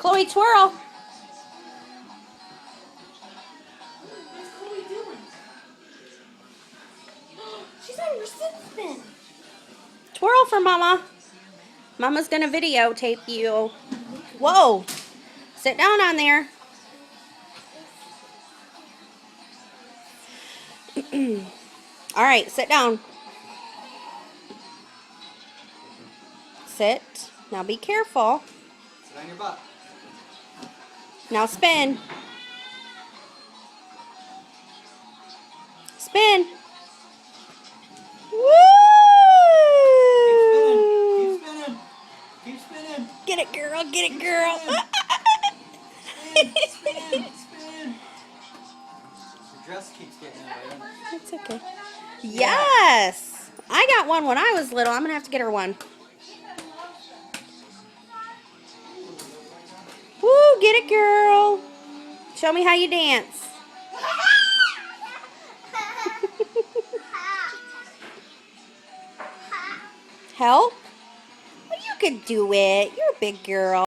Chloe, twirl. What's Chloe doing? She's on her sit spin. Twirl for Mama. Mama's gonna videotape you. Whoa. Sit down on there. All right, sit down. Sit. Now be careful. Sit on your butt. Now spin. Spin. Woo! Keep spinning. Keep spinning. Get it, girl. Get it, girl. Spin. Spin. Spin. Your dress keeps getting in the way. It's okay. Yes. I got one when I was little. I'm going to have to get her one. Woo, get it, girl. Show me how you dance. Help? Well, you could do it. You're a big girl.